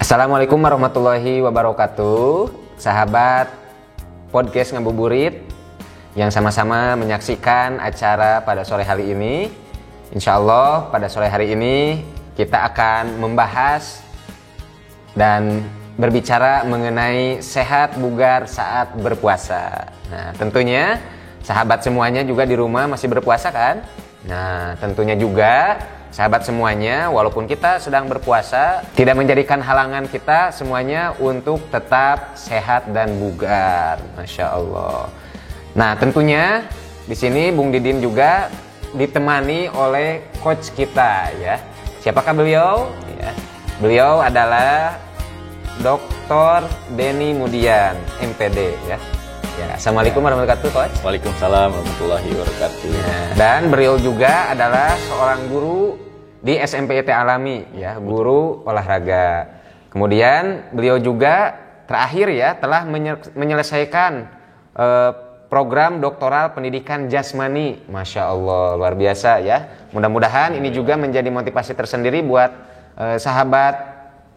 Assalamualaikum warahmatullahi wabarakatuh. Sahabat podcast Ngabuburit yang sama-sama menyaksikan acara pada sore hari ini. Insya Allah pada sore hari ini kita akan membahas dan berbicara mengenai sehat bugar saat berpuasa. Nah, tentunya sahabat semuanya juga di rumah masih berpuasa kan? Nah, tentunya juga sahabat semuanya, walaupun kita sedang berpuasa, tidak menjadikan halangan kita semuanya untuk tetap sehat dan bugar. Masya Allah. Nah, tentunya di sini Bung Didin juga ditemani oleh coach kita ya. Siapakah beliau? Ya. Beliau adalah Dr. Denny Mudian, MPD ya. Ya, Assalamualaikum warahmatullahi wabarakatuh, Coach. Waalaikumsalam warahmatullahi wabarakatuh. Dan beliau juga adalah seorang guru di SMPIT Alami, ya, guru olahraga. Kemudian beliau juga terakhir ya telah menyelesaikan program doktoral pendidikan jasmani. Masya Allah, luar biasa ya. Mudah-mudahan ini juga menjadi motivasi tersendiri buat sahabat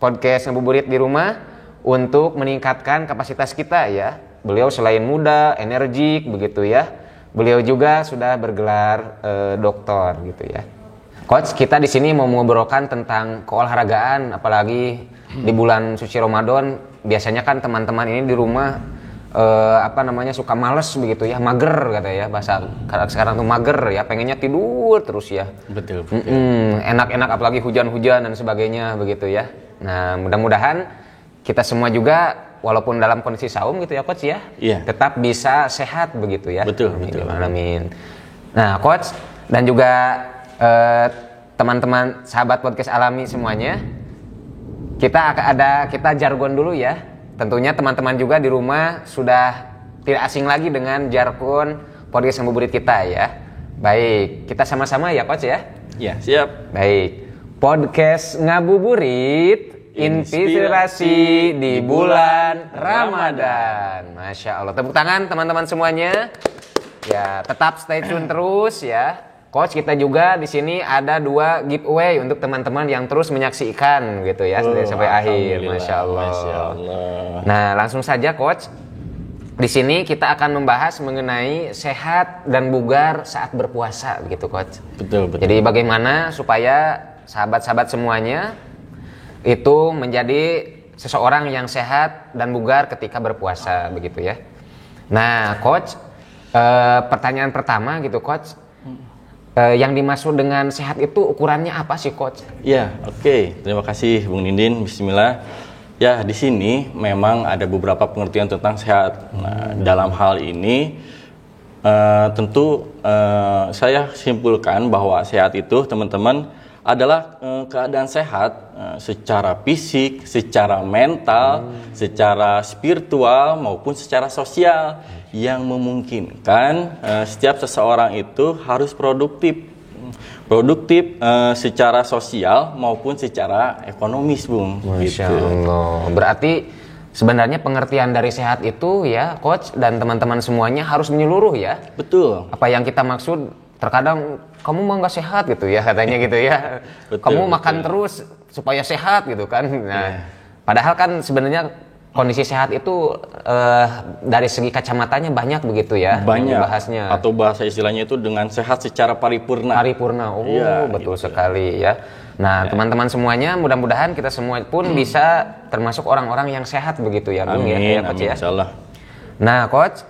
podcast Ngabuburit di rumah untuk meningkatkan kapasitas kita ya. Beliau selain muda, energik begitu ya. Beliau juga sudah bergelar doktor gitu ya. Coach, kita di sini mau mengobrolkan tentang keolahragaan, apalagi di bulan suci Ramadan. Biasanya kan teman-teman ini di rumah suka males begitu ya, mager kata ya, bahasa sekarang tuh mager ya, pengennya tidur terus ya. Betul. Enak-enak apalagi hujan-hujan dan sebagainya begitu ya. Nah, mudah-mudahan kita semua juga walaupun dalam kondisi saum gitu ya Coach ya, tetap bisa sehat begitu ya. Betul. Amin. Nah Coach dan juga teman-teman sahabat podcast Alami semuanya, kita jargon dulu ya. Tentunya teman-teman juga di rumah sudah tidak asing lagi dengan jargon podcast Ngabuburit kita ya. Baik, kita sama-sama ya Coach ya. Ya, siap. Baik, podcast Ngabuburit, inspirasi di bulan Ramadan. Masya Allah, tepuk tangan teman-teman semuanya. Ya, tetap stay tune terus ya. Coach, kita juga di sini ada 2 giveaway untuk teman-teman yang terus menyaksikan gitu ya sampai akhir. Masya Allah. Nah, langsung saja Coach. Di sini kita akan membahas mengenai sehat dan bugar saat berpuasa begitu Coach. Betul. Jadi bagaimana supaya sahabat-sahabat semuanya itu menjadi seseorang yang sehat dan bugar ketika berpuasa begitu ya. Nah, Coach, pertanyaan pertama gitu Coach. Yang dimaksud dengan sehat itu ukurannya apa sih Coach? Ya, oke. Terima kasih Bung Dindin. Bismillah. Ya, di sini memang ada beberapa pengertian tentang sehat. Nah, dalam hal ini tentu saya simpulkan bahwa sehat itu teman-teman adalah keadaan sehat secara fisik, secara mental, secara spiritual maupun secara sosial yang memungkinkan setiap seseorang itu harus produktif secara sosial maupun secara ekonomis, Bung. Masya Allah. Berarti sebenarnya pengertian dari sehat itu ya Coach dan teman-teman semuanya harus menyeluruh ya. Betul. Apa yang kita maksud, terkadang kamu mah nggak sehat gitu ya katanya gitu ya. Kamu makan terus supaya sehat gitu kan. Nah, padahal kan sebenarnya kondisi sehat itu dari segi kacamatanya banyak begitu ya. Banyak bahasnya. Atau bahasa istilahnya itu dengan sehat secara paripurna. Oh ya, betul gitu. Sekali ya. Nah, teman-teman semuanya mudah-mudahan kita semua pun bisa termasuk orang-orang yang sehat begitu ya, Bung. Amin, Coach amin, ya. insyaallah. Nah, Coach,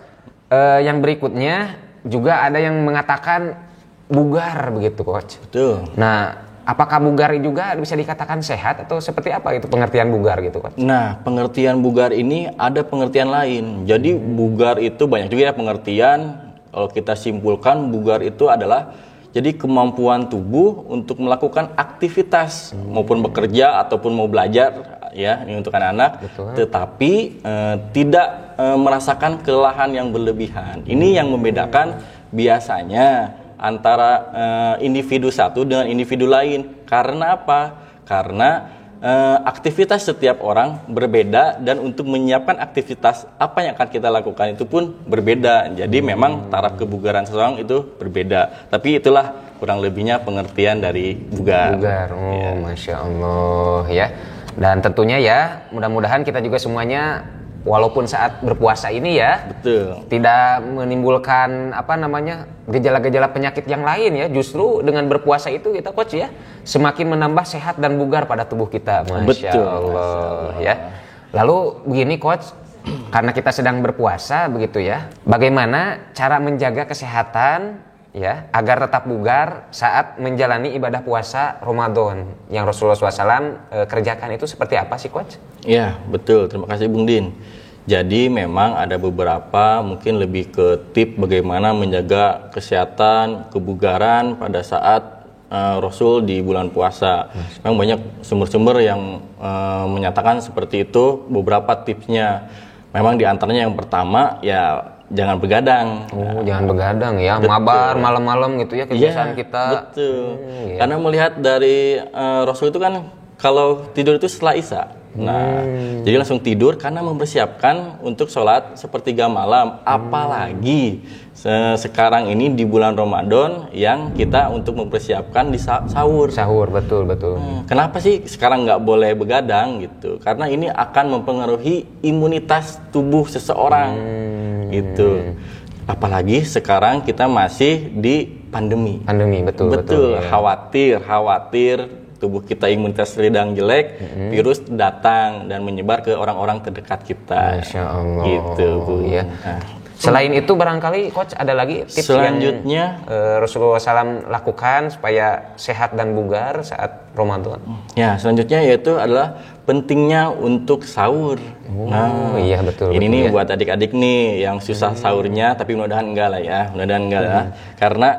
yang berikutnya juga ada yang mengatakan bugar begitu Coach. Betul. Nah, apakah bugar juga bisa dikatakan sehat atau seperti apa itu pengertian bugar gitu Coach? Nah, pengertian bugar ini ada pengertian lain. Jadi bugar itu banyak juga ya pengertian. Kalau kita simpulkan bugar itu adalah jadi kemampuan tubuh untuk melakukan aktivitas maupun bekerja ataupun mau belajar ya, ini untuk anak-anak. Tetapi tidak merasakan kelelahan yang berlebihan. Ini yang membedakan biasanya antara individu satu dengan individu lain. Karena apa? Karena aktivitas setiap orang berbeda dan untuk menyiapkan aktivitas apa yang akan kita lakukan itu pun berbeda. Jadi memang taraf kebugaran seseorang itu berbeda. Tapi itulah kurang lebihnya pengertian dari bugar. Masya Allah ya. Dan tentunya ya, mudah-mudahan kita juga semuanya walaupun saat berpuasa ini ya, Betul. tidak menimbulkan gejala-gejala penyakit yang lain ya. Justru dengan berpuasa itu kita coach ya, semakin menambah sehat dan bugar pada tubuh kita. Masya Allah ya. Lalu begini coach, karena kita sedang berpuasa begitu ya, bagaimana cara menjaga kesehatan ya agar tetap bugar saat menjalani ibadah puasa Ramadan yang Rasulullah SAW kerjakan itu seperti apa sih coach? Ya betul, terima kasih Bung Din. Jadi memang ada beberapa mungkin lebih ke tip bagaimana menjaga kesehatan, kebugaran pada saat Rasul di bulan puasa. Memang banyak sumber-sumber yang menyatakan seperti itu, beberapa tipsnya. Memang di antaranya yang pertama ya jangan begadang. Jangan begadang ya, betul. Mabar malam-malam gitu ya kebiasaan kita. Betul. Karena melihat dari Rasul itu kan kalau tidur itu setelah Isya. Nah, jadi langsung tidur karena mempersiapkan untuk sholat sepertiga malam. Apalagi sekarang ini di bulan Ramadan yang kita untuk mempersiapkan di sahur. Sahur, betul. Kenapa sih sekarang nggak boleh begadang gitu? Karena ini akan mempengaruhi imunitas tubuh seseorang gitu. Apalagi sekarang kita masih di pandemi. Betul ya. Khawatir tubuh kita imunitas sedang jelek, virus datang dan menyebar ke orang-orang terdekat kita. Masya Allah. Gitu, Bu. Ya. Selain itu barangkali coach ada lagi tips selanjutnya yang Rasulullah SAW lakukan supaya sehat dan bugar saat Ramadan. Ya, selanjutnya yaitu adalah pentingnya untuk sahur. Iya betul. Ini nih ya. buat adik-adik nih yang susah sahurnya, tapi mudah-mudahan enggak lah ya, ya. Karena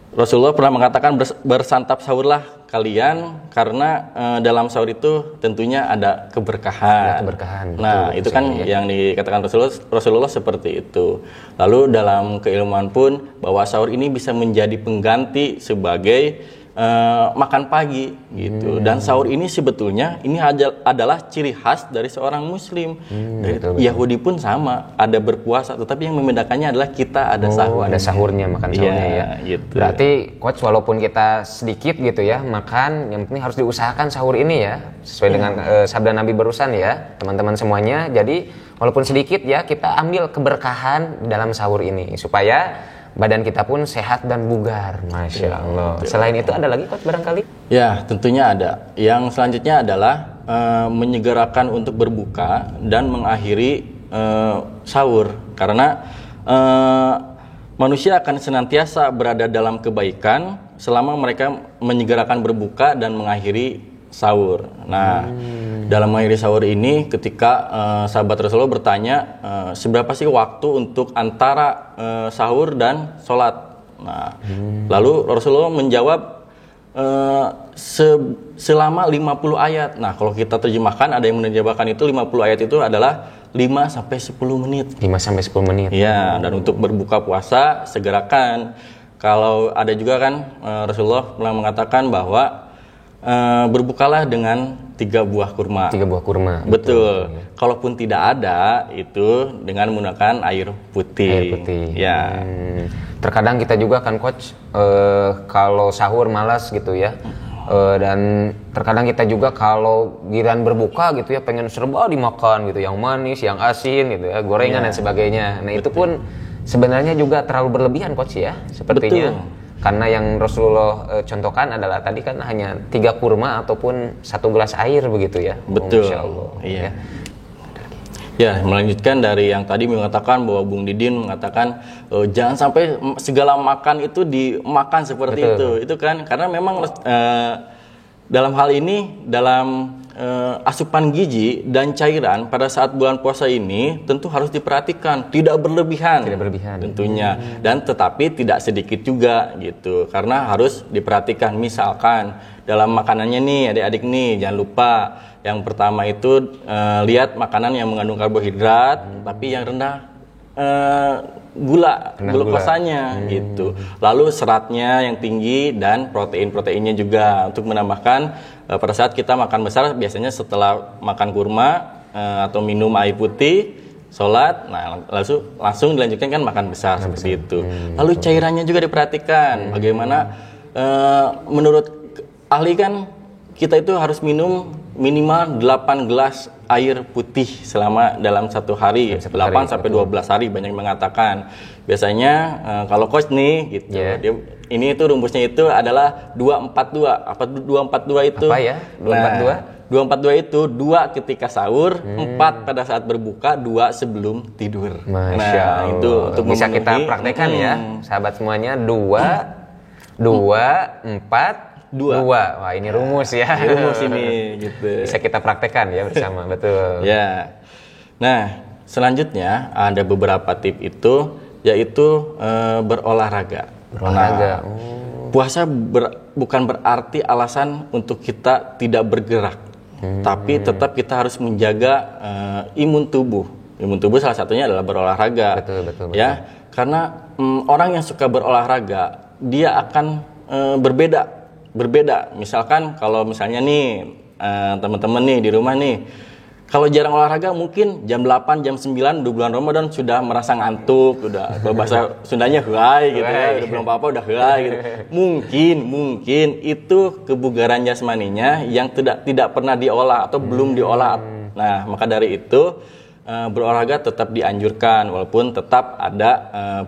Rasulullah pernah mengatakan bersantap sahurlah kalian karena dalam sahur itu tentunya ada keberkahan. Nah, itu kan yang dikatakan Rasulullah seperti itu. Lalu dalam keilmuan pun bahwa sahur ini bisa menjadi pengganti sebagai makan pagi gitu. Dan sahur ini sebetulnya ini adalah ciri khas dari seorang muslim. Dari betul. Yahudi pun sama, ada berpuasa, tetapi yang membedakannya adalah kita ada sahur. Ada sahurnya, makan sahurnya ya. Gitu. Berarti coach walaupun kita sedikit gitu ya makan, yang penting harus diusahakan sahur ini ya, sesuai dengan sabda Nabi barusan ya, teman-teman semuanya. Jadi walaupun sedikit ya kita ambil keberkahan dalam sahur ini supaya badan kita pun sehat dan bugar. Masya Allah. Selain itu ada lagi coach barangkali? Ya tentunya ada. Yang selanjutnya adalah menyegerakan untuk berbuka dan mengakhiri sahur. Karena manusia akan senantiasa berada dalam kebaikan selama mereka menyegerakan berbuka dan mengakhiri sahur. Nah, dalam mengakhiri sahur ini ketika sahabat Rasulullah bertanya seberapa sih waktu untuk antara sahur dan sholat. Nah, lalu Rasulullah menjawab selama 50 ayat. Nah, kalau kita terjemahkan ada yang menerjemahkan itu 50 ayat itu adalah 5 sampai 10 menit. 5 sampai 10 menit. Ya, dan untuk berbuka puasa segerakan. Kalau ada juga kan Rasulullah pernah mengatakan bahwa berbukalah dengan 3 buah kurma. 3 buah kurma. Betul. Kalaupun tidak ada itu dengan menggunakan air putih. Air putih. Ya. Terkadang kita juga kan coach kalau sahur malas gitu ya. Dan terkadang kita juga kalau giliran berbuka gitu ya pengen serba dimakan gitu, yang manis, yang asin gitu ya, gorengan dan sebagainya. Nah, itu pun sebenarnya juga terlalu berlebihan coach ya, sepertinya. Betul. Karena yang Rasulullah contohkan adalah tadi kan hanya 3 kurma ataupun 1 gelas air begitu ya. Betul. Masya Allah. Iya. Ya, melanjutkan dari yang tadi mengatakan bahwa Bung Didin mengatakan jangan sampai segala makan itu dimakan seperti Betul. itu kan karena memang dalam hal ini dalam asupan gizi dan cairan pada saat bulan puasa ini tentu harus diperhatikan, tidak berlebihan tentunya, dan tetapi tidak sedikit juga gitu, karena harus diperhatikan. Misalkan dalam makanannya nih adik-adik nih, jangan lupa yang pertama itu lihat makanan yang mengandung karbohidrat tapi yang rendah glukosanya gitu. Lalu seratnya yang tinggi dan proteinnya juga untuk menambahkan pada saat kita makan besar, biasanya setelah makan kurma atau minum air putih, sholat, nah langsung dilanjutkan kan makan besar seperti itu. Lalu cairannya juga diperhatikan. Bagaimana menurut ahli kan kita itu harus minum minimal 8 gelas air putih selama dalam satu hari. 8 sampai 12 hari banyak yang mengatakan. Biasanya kalau coach nih gitu, ini itu rumusnya itu adalah 242. Apa 242 itu? Apa ya? 242? Nah, 242 itu 2 ketika sahur, 4 pada saat berbuka, 2 sebelum tidur. Masya Allah. Itu untuk bisa memenuhi, kita praktekkan ya, sahabat semuanya. 2, 4, 2. Wah, ini rumus ya. Rumus ini gitu. Bisa kita praktekkan ya bersama, betul. Ya. Nah, selanjutnya ada beberapa tip itu, yaitu berolahraga. Berolahraga. Puasa bukan berarti alasan untuk kita tidak bergerak, tapi tetap kita harus menjaga imun tubuh. Imun tubuh salah satunya adalah berolahraga. Betul. Ya, karena orang yang suka berolahraga dia akan berbeda. Misalkan kalau misalnya nih teman-teman nih di rumah nih, kalau jarang olahraga mungkin jam 8, jam 9 di bulan Ramadan sudah merasa ngantuk, udah kalau bahasa Sundanya heuai gitu ya, udah belum apa-apa udah heuai gitu. Mungkin itu kebugaran jasmaninya yang tidak pernah diolah atau belum diolah. Nah, maka dari itu berolahraga tetap dianjurkan walaupun tetap ada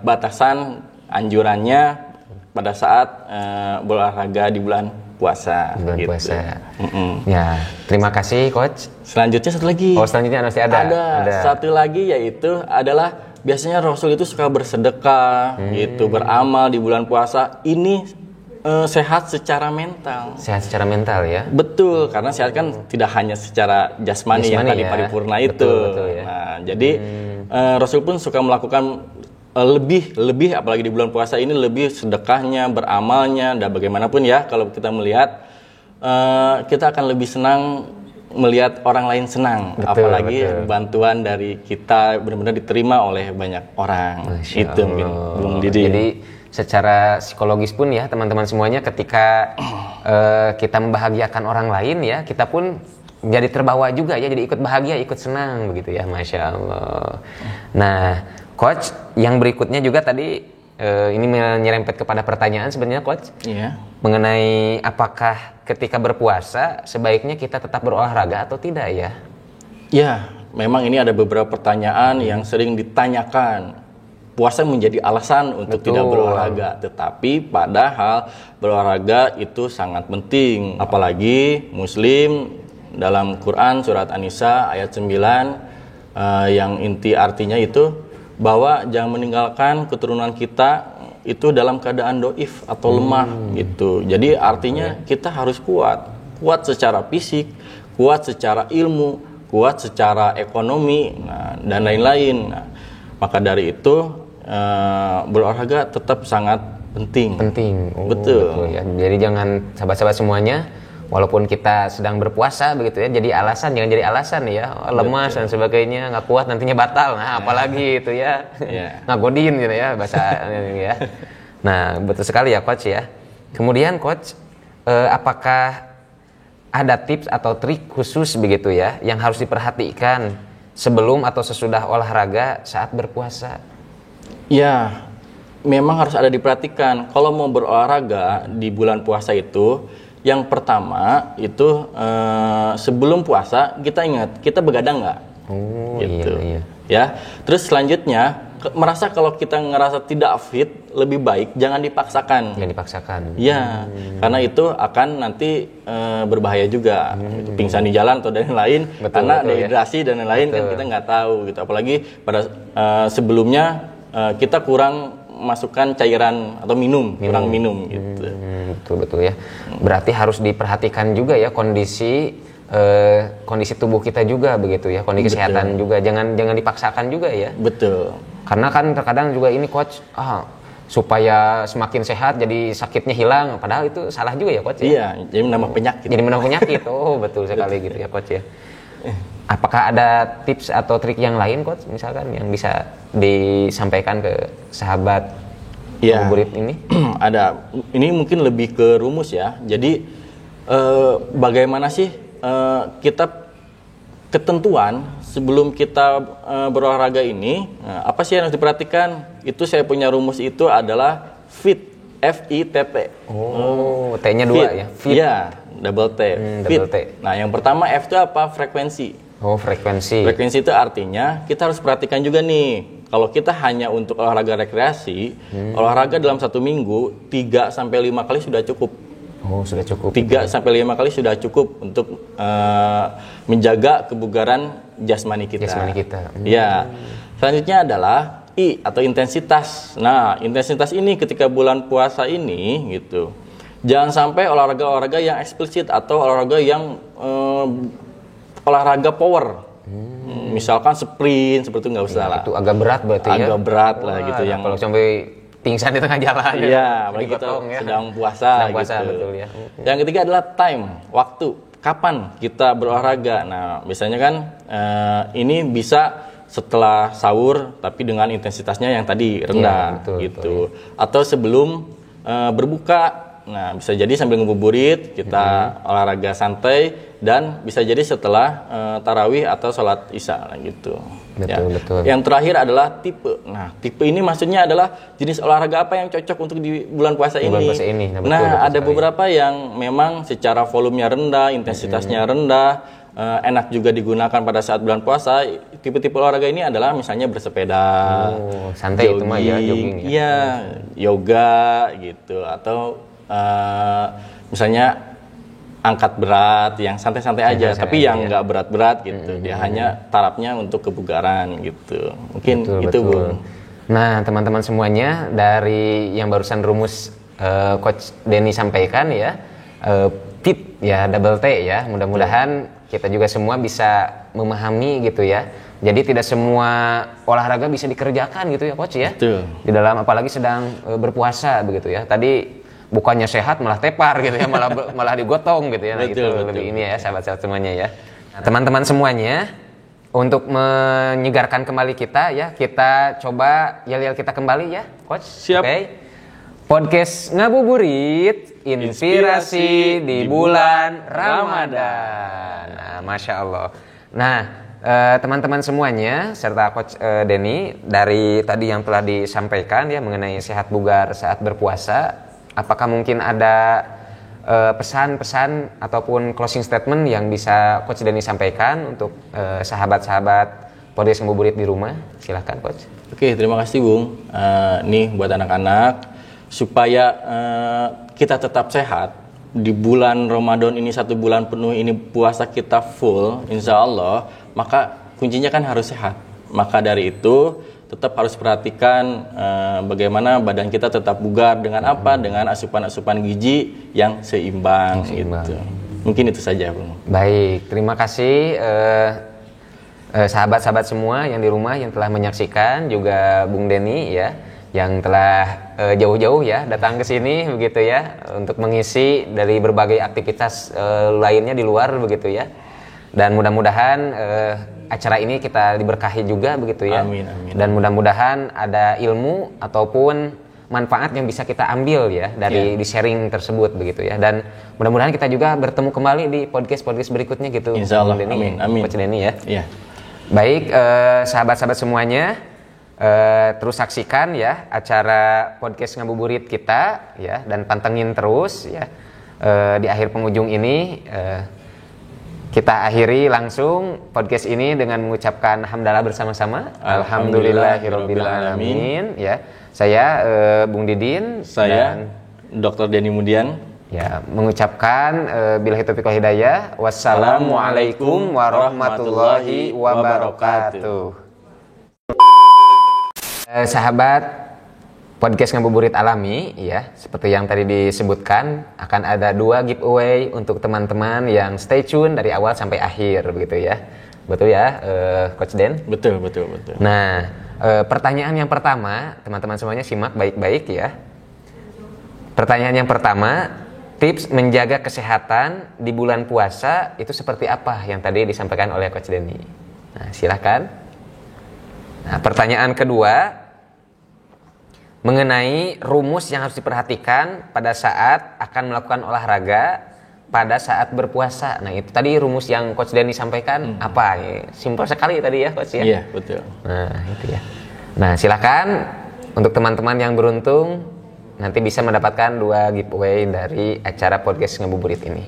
batasan anjurannya pada saat berolahraga di bulan puasa. Bulan puasa. Ya, terima kasih coach. Selanjutnya satu lagi. Oh, selanjutnya masih ada. Ada satu lagi, yaitu adalah biasanya Rasul itu suka bersedekah, gitu, beramal di bulan puasa. Ini sehat secara mental. Sehat secara mental ya. Betul, karena sehat kan tidak hanya secara jasmani yang tadi paripurna itu. Betul ya. Nah, jadi Rasul pun suka melakukan lebih apalagi di bulan puasa ini lebih sedekahnya, beramalnya, dan bagaimanapun ya kalau kita melihat kita akan lebih senang melihat orang lain senang, apalagi bantuan dari kita benar-benar diterima oleh banyak orang. Itu mungkin Bung Didi. Jadi secara psikologis pun ya teman-teman semuanya, ketika kita membahagiakan orang lain ya, kita pun jadi terbawa juga ya, jadi ikut bahagia, ikut senang begitu ya, Masya Allah. Nah coach, yang berikutnya juga tadi ini menyerempet kepada pertanyaan sebenarnya coach, mengenai apakah ketika berpuasa sebaiknya kita tetap berolahraga atau tidak ya? Ya, memang ini ada beberapa pertanyaan yang sering ditanyakan. Puasa menjadi alasan untuk tidak berolahraga, tetapi padahal berolahraga itu sangat penting. Apalagi Muslim dalam Quran surat An-Nisa ayat 9 yang inti artinya itu bahwa jangan meninggalkan keturunan kita itu dalam keadaan doif atau lemah gitu. Jadi artinya kita harus kuat secara fisik, kuat secara ilmu, kuat secara ekonomi, dan lain-lain. Maka dari itu berolahraga tetap sangat penting. Betul ya. Jadi jangan sahabat-sahabat semuanya, walaupun kita sedang berpuasa begitu ya, jadi alasan, jangan jadi alasan ya, lemas dan sebagainya, nggak kuat nantinya batal. Nah, apalagi itu ya, ngagodin gitu ya bahasa ini ya. Nah, betul sekali ya coach ya. Kemudian coach, apakah ada tips atau trik khusus begitu ya yang harus diperhatikan sebelum atau sesudah olahraga saat berpuasa? Ya, memang harus ada diperhatikan. Kalau mau berolahraga di bulan puasa itu, yang pertama itu sebelum puasa kita ingat kita begadang nggak? Gitu. Iya. Ya. Terus selanjutnya merasa kalau kita ngerasa tidak fit, lebih baik jangan dipaksakan. Jangan dipaksakan. Ya, karena itu akan nanti berbahaya juga, pingsan di jalan atau dan lain-lain, karena dehidrasi dan lain-lain kan kita nggak tahu gitu. Apalagi pada sebelumnya kita kurang masukkan cairan atau kurang minum gitu. Betul ya. Berarti harus diperhatikan juga ya kondisi tubuh kita juga begitu ya, kondisi kesehatan juga. Jangan dipaksakan juga ya. Betul. Karena kan terkadang juga ini coach, supaya semakin sehat jadi sakitnya hilang, padahal itu salah juga ya coach ya. Iya, jadi menambah penyakit. Oh, betul sekali gitu ya coach ya. Apakah ada tips atau trik yang lain coach misalkan yang bisa disampaikan ke sahabat ngabuburit ini? Ada. Ini mungkin lebih ke rumus ya. Jadi bagaimana sih kita ketentuan sebelum kita berolahraga ini, apa sih yang harus diperhatikan? Itu saya punya rumus itu adalah FIT, FITT. Oh, T-nya 2 ya. Fit. Ya. double T. Double T. Nah, yang pertama F itu apa? Frekuensi. Oh, frekuensi. Frekuensi itu artinya kita harus perhatikan juga nih. Kalau kita hanya untuk olahraga rekreasi, olahraga dalam 1 minggu 3-5 kali sudah cukup. Oh, sudah cukup. 3-5 kali sudah cukup untuk menjaga kebugaran jasmani kita. Ya. Selanjutnya adalah I atau intensitas. Nah, intensitas ini ketika bulan puasa ini gitu. Jangan sampai olahraga-olahraga yang eksplisit atau olahraga yang olahraga power. Misalkan sprint seperti itu nggak usah lah. Itu agak berat berarti ya. Agak berat lah gitu yang kalau sampai pingsan di tengah jalan. Iya, apalagi kita sedang puasa gitu. Betul ya. Yang ketiga adalah time, waktu. Kapan kita berolahraga? Nah, biasanya kan ini bisa setelah sahur tapi dengan intensitasnya yang tadi rendah gitu. Atau sebelum berbuka. Nah, bisa jadi sambil ngebuburit kita olahraga santai dan bisa jadi setelah tarawih atau sholat isya gitu. Betul. Yang terakhir adalah tipe. Nah, tipe ini maksudnya adalah jenis olahraga apa yang cocok untuk di bulan puasa ini. Nah, ada beberapa yang memang secara volumenya rendah, intensitasnya rendah, enak juga digunakan pada saat bulan puasa. Tipe-tipe olahraga ini adalah misalnya bersepeda, santai jogging, itu mah ya, jogging ya. Iya, yoga gitu atau misalnya angkat berat yang santai-santai aja, tapi yang nggak berat-berat gitu. Dia hanya tarafnya untuk kebugaran gitu. Mungkin itu, Bung. Nah, teman-teman semuanya, dari yang barusan rumus Coach Denny sampaikan ya, tip ya, double T ya. Mudah-mudahan kita juga semua bisa memahami gitu ya. Jadi tidak semua olahraga bisa dikerjakan gitu ya, Coach ya. Betul. Di dalam apalagi sedang berpuasa begitu ya. Tadi bukannya sehat malah tepar gitu ya, malah digotong gitu ya. Nah, betul. Lebih ini ya, sahabat-sahabat semuanya ya. Nah, teman-teman semuanya, untuk menyegarkan kembali kita ya, kita coba yel-yel kita kembali ya, Coach. Siap. Okay. Podcast Ngabuburit, inspirasi di bulan Ramadan. Nah, Masya Allah. Nah, teman-teman semuanya serta Coach Denny, dari tadi yang telah disampaikan ya mengenai sehat bugar saat berpuasa, apakah mungkin ada pesan-pesan ataupun closing statement yang bisa Coach Denny sampaikan untuk sahabat-sahabat podcast Ngabuburit di rumah? Silahkan, Coach. Oke, terima kasih, Bung. Nih buat anak-anak, supaya kita tetap sehat di bulan Ramadan ini, 1 bulan penuh ini puasa kita full, insya Allah, maka kuncinya kan harus sehat. Maka dari itu tetap harus perhatikan bagaimana badan kita tetap bugar dengan apa? Dengan asupan-asupan gizi yang seimbang. Gitu. Mungkin itu saja, Bung. Baik, terima kasih sahabat-sahabat semua yang di rumah yang telah menyaksikan, juga Bung Denny ya, yang telah jauh-jauh ya datang ke sini begitu ya, untuk mengisi dari berbagai aktivitas lainnya di luar begitu ya. Dan mudah-mudahan acara ini kita diberkahi juga begitu ya. Amin. Dan mudah-mudahan ada ilmu ataupun manfaat yang bisa kita ambil ya dari di sharing tersebut begitu ya. Dan mudah-mudahan kita juga bertemu kembali di podcast berikutnya gitu. Insyaallah. Amin. Coach Denny ya. Iya. Baik, sahabat-sahabat semuanya, terus saksikan ya acara podcast Ngabuburit kita ya, dan pantengin terus ya. Di akhir penghujung ini kita akhiri langsung podcast ini dengan mengucapkan hamdalah bersama-sama. Alhamdulillahirabbil alamin ya. Saya Bung Didin, saya Dr. Denny Mudian ya, mengucapkan billahi taufiq wal hidayah. Wassalamualaikum warahmatullahi wabarakatuh. Sahabat podcast Ngabuburit Alami ya, seperti yang tadi disebutkan, akan ada 2 giveaway untuk teman-teman yang stay tune dari awal sampai akhir begitu ya. Betul ya, Coach Den? Betul. Nah, pertanyaan yang pertama, teman-teman semuanya simak baik-baik ya. Pertanyaan yang pertama, tips menjaga kesehatan di bulan puasa itu seperti apa yang tadi disampaikan oleh Coach Denny. Nah, silakan. Nah, pertanyaan kedua, mengenai rumus yang harus diperhatikan pada saat akan melakukan olahraga pada saat berpuasa. Nah, itu tadi rumus yang Coach Denny sampaikan apa? Simpel sekali tadi ya, Coach ya. Iya, betul. Nah, itu ya. Nah, silakan untuk teman-teman yang beruntung nanti bisa mendapatkan 2 giveaway dari acara podcast Ngabuburit ini.